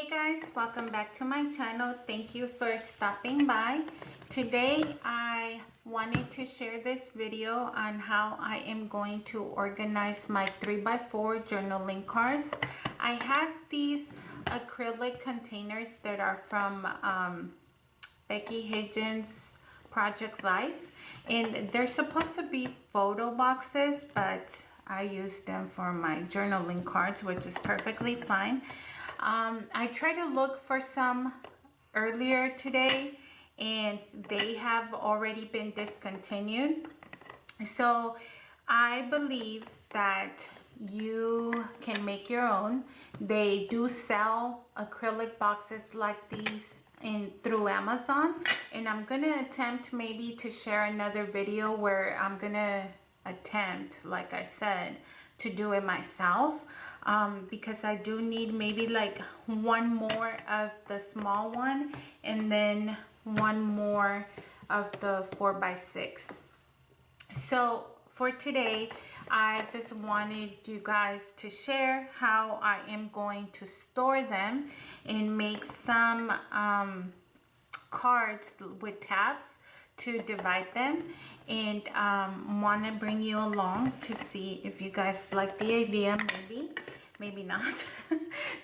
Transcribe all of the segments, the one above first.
Hey guys, welcome back to my channel. Thank you for stopping by. Today I wanted to share this video on how I am going to organize my 3x4 journaling cards. I have these acrylic containers that are from Becky Higgins Project Life, and they're supposed to be photo boxes, but I use them for my journaling cards, which is perfectly fine. I tried to look for some earlier today and they have already been discontinued. So I believe that you can make your own. They do sell acrylic boxes like these through Amazon, and I'm gonna attempt maybe to share another video where I'm gonna attempt, like I said, to do it myself, because I do need maybe like one more of the small one and then one more of the 4x6. So for today, I just wanted you guys to share how I am going to store them and make some cards with tabs to divide them, and want to bring you along to see if you guys like the idea. Maybe not.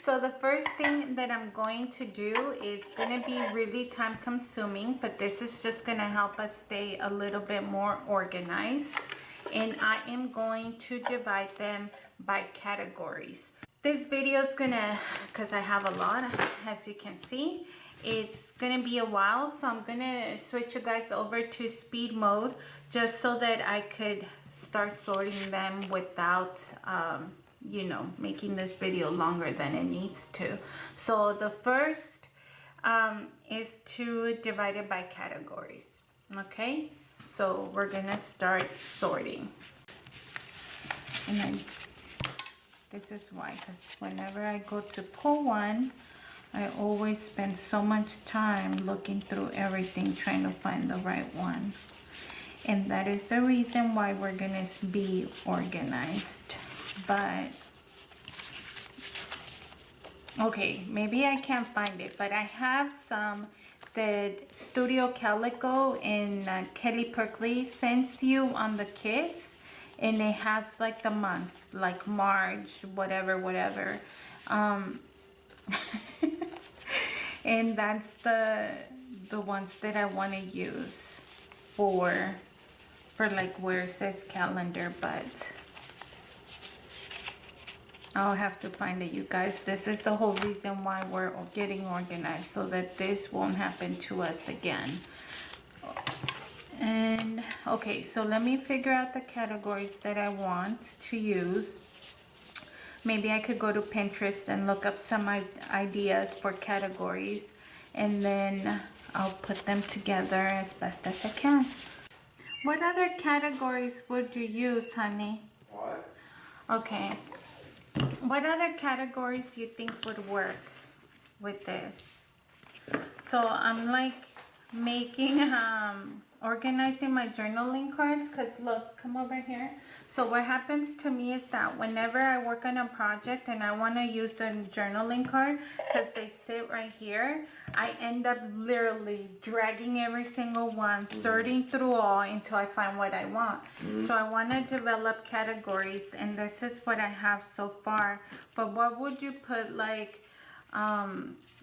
So the first thing that I'm going to do is going to be really time consuming, but this is just going to help us stay a little bit more organized, and I am going to divide them by categories. This video is gonna, because I have a lot, as you can see, it's gonna be a while, so I'm gonna switch you guys over to speed mode just so that I could start sorting them without you know, making this video longer than it needs to. So the first is to divide it by categories. Okay, so we're gonna start sorting. And then this is why, because whenever I go to pull one, I always spend so much time looking through everything trying to find the right one. And that is the reason why we're gonna be organized. But okay, maybe I can't find it, but I have some that Studio Calico and Kelly Perkley sends you on the kits, and it has like the months, like March, whatever. And that's the ones that I want to use for like where it says calendar, but I'll have to find it, you guys. This is the whole reason why we're getting organized, so that this won't happen to us again. And okay, so let me figure out the categories that I want to use. Maybe I could go to Pinterest and look up some ideas for categories, and then I'll put them together as best as I can. What other categories would you use, honey? What? Okay. What other categories you think would work with this? So I'm like making organizing my journaling cards, because look, come over here. So what happens to me is that whenever I work on a project and I want to use a journaling card, because they sit right here, I end up literally dragging every single one, sorting through all until I find what I want. So I want to develop categories, and this is what I have so far. But what would you put, like,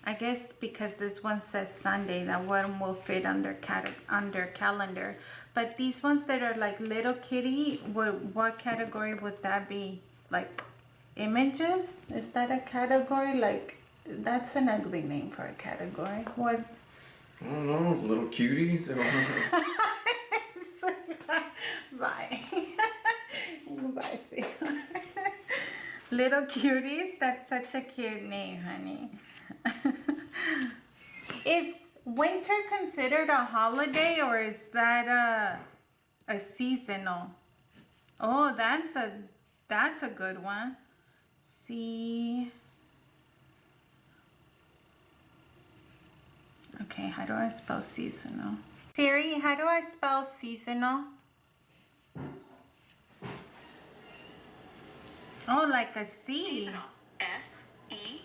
I guess because this one says Sunday, that one will fit under calendar. But these ones that are like little kitty, what category would that be? Like images? Is that a category? Like, that's an ugly name for a category. What? I don't know, little cuties. Bye. Bye, sweetheart. Little cuties? That's such a cute name, honey. Is winter considered a holiday, or is that a seasonal? Oh, that's a good one. See. Okay, how do I spell seasonal? Siri, how do I spell seasonal? Oh, like a C. Seasonal. S-E-A-S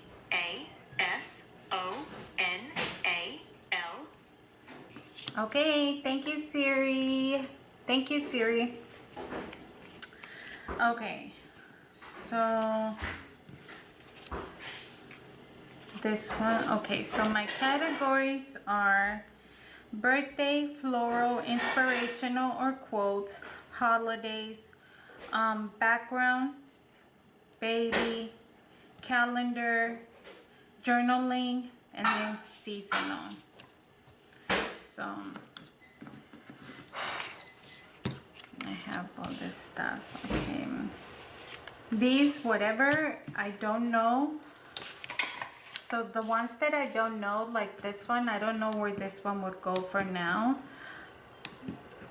Okay, thank you, Siri. Thank you, Siri. Okay, so this one, okay, so my categories are birthday, floral, inspirational or quotes, holidays, background, baby, calendar, journaling, and then seasonal. So I have all this stuff. Okay, these, whatever I don't know. So the ones that I don't know, like this one, I don't know where this one would go for now.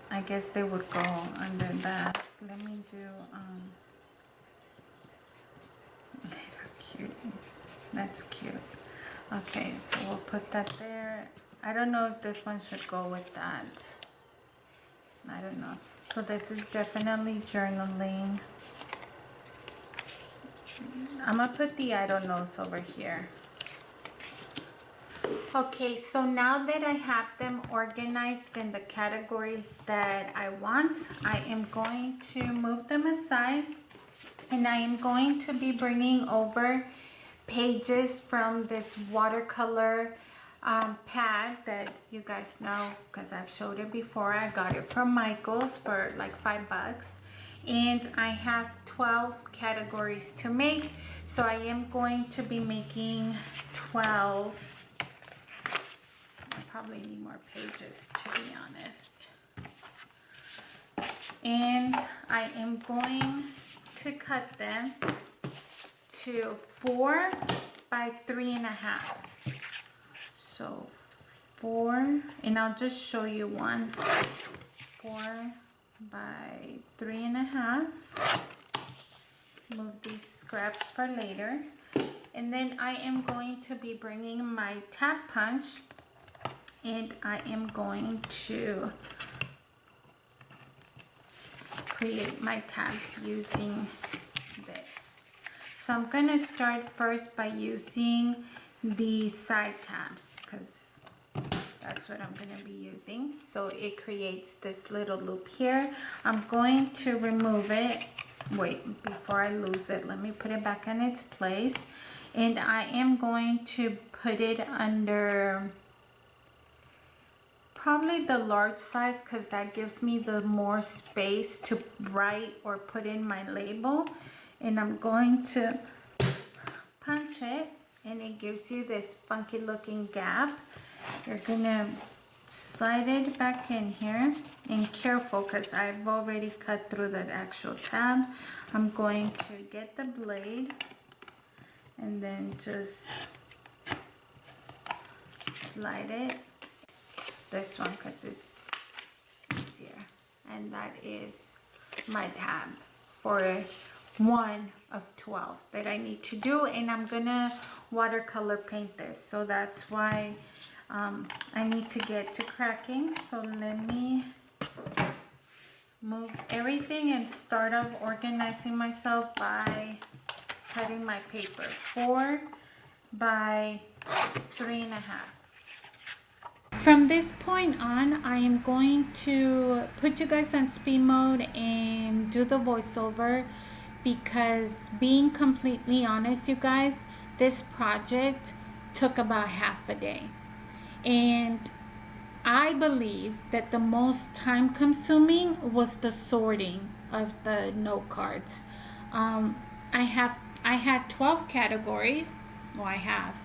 I guess they would go under that. Let me do little cuties. That's cute. Okay, so we'll put that there. I don't know if this one should go with that. I don't know. So this is definitely journaling. I'm gonna put the I don't knows over here. Okay, so now that I have them organized in the categories that I want, I am going to move them aside, and I am going to be bringing over pages from this watercolor pad that you guys know because I've showed it before. I got it from Michael's for like $5, and I have 12 categories to make, so I am going to be making 12. I probably need more pages, to be honest. And I am going to cut them to 4 by 3.5. So 4, and I'll just show you one. 4 by 3.5. Move these scraps for later. And then I am going to be bringing my tab punch, and I am going to create my tabs using this. So I'm going to start first by using the side tabs because that's what I'm going to be using. So it creates this little loop here. I'm going to remove it. Wait, before I lose it, let me put it back in its place. And I am going to put it under probably the large size because that gives me the more space to write or put in my label. And I'm going to punch it, and it gives you this funky looking gap. You're gonna slide it back in here, and careful because I've already cut through the actual tab. I'm going to get the blade and then just slide it. This one because it's easier, and that is my tab for one of 12 that I need to do, and I'm gonna watercolor paint this, so that's why I need to get to cracking. So let me move everything and start off organizing myself by cutting my paper. 4 by 3.5. From this point on, I am going to put you guys on speed mode and do the voiceover because, being completely honest, you guys, this project took about half a day. And I believe that the most time consuming was the sorting of the note cards. I had 12 categories. Well, I have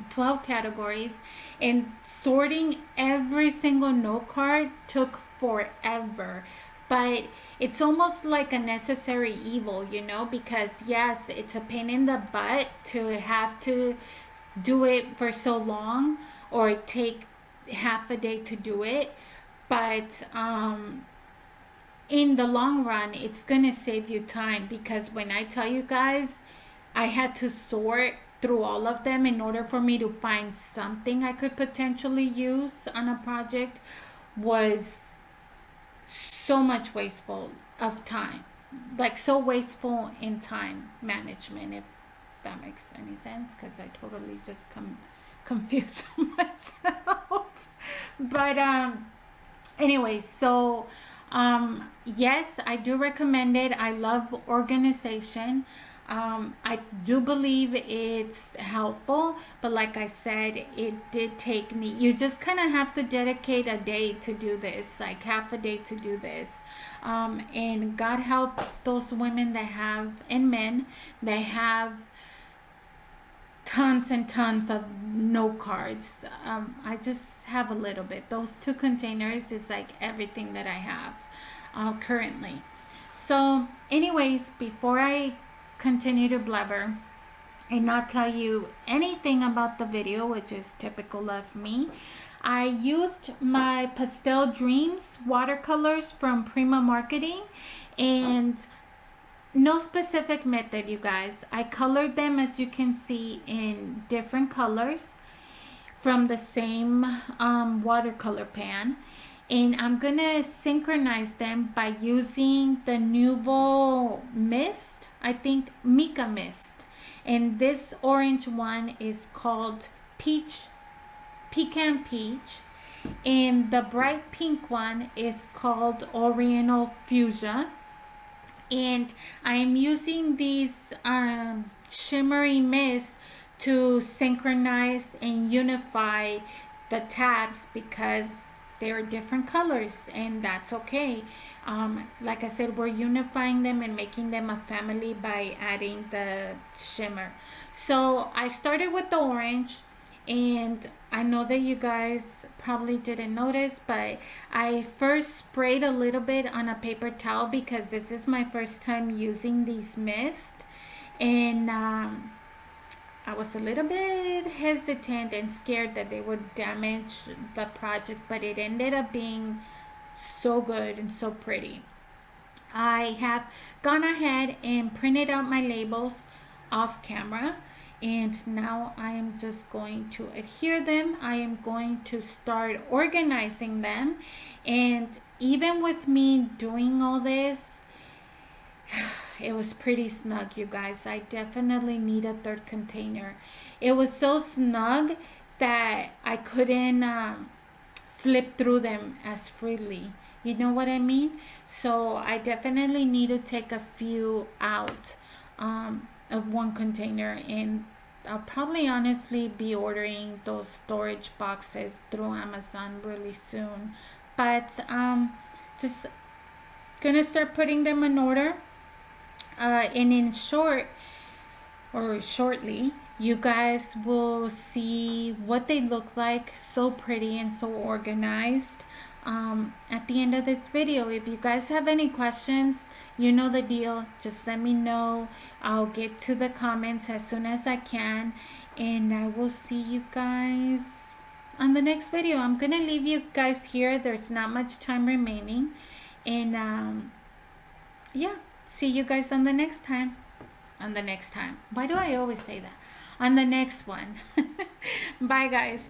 12 categories, and sorting every single note card took forever. But it's almost like a necessary evil, you know, because yes, it's a pain in the butt to have to do it for so long or take half a day to do it, but in the long run it's gonna save you time, because when I tell you guys I had to sort through all of them in order for me to find something I could potentially use on a project, was so much wasteful of time, like so wasteful in time management, if that makes any sense, because I totally just confused myself. But anyways, so yes, I do recommend it. I love organization. I do believe it's helpful, but like I said, it did take me, you just kind of have to dedicate a day to do this, like half a day to do this. And God help those women that have, and men that have tons and tons of note cards. I just have a little bit. Those 2 containers is like everything that I have currently. So, anyways, before I continue to blabber and not tell you anything about the video, which is typical of me, I used my Pastel Dreams watercolors from Prima Marketing, and no specific method, you guys. I colored them, as you can see, in different colors from the same watercolor pan, and I'm gonna synchronize them by using the Nuvo mist, I think Mica mist, and this orange one is called pecan peach, and the bright pink one is called Oriental Fuchsia. And I'm using these shimmery mist to synchronize and unify the tabs because they're different colors, and that's okay. Like I said, we're unifying them and making them a family by adding the shimmer. So I started with the orange, and I know that you guys probably didn't notice, but I first sprayed a little bit on a paper towel because this is my first time using these mist, and I was a little bit hesitant and scared that they would damage the project, but it ended up being so good and so pretty. I have gone ahead and printed out my labels off camera, and now I am just going to adhere them. I am going to start organizing them, and even with me doing all this, it was pretty snug, you guys. I definitely need a third container. It was so snug that I couldn't flip through them as freely. You know what I mean? So I definitely need to take a few out of one container, and I'll probably honestly be ordering those storage boxes through Amazon really soon. But just gonna start putting them in order. And in short, or shortly, you guys will see what they look like, so pretty and so organized, at the end of this video. If you guys have any questions, you know the deal, just let me know. I'll get to the comments as soon as I can, and I will see you guys on the next video. I'm gonna leave you guys here. There's not much time remaining, and yeah, see you guys on the next time. On the next time. Why do I always say that? On the next one. Bye, guys.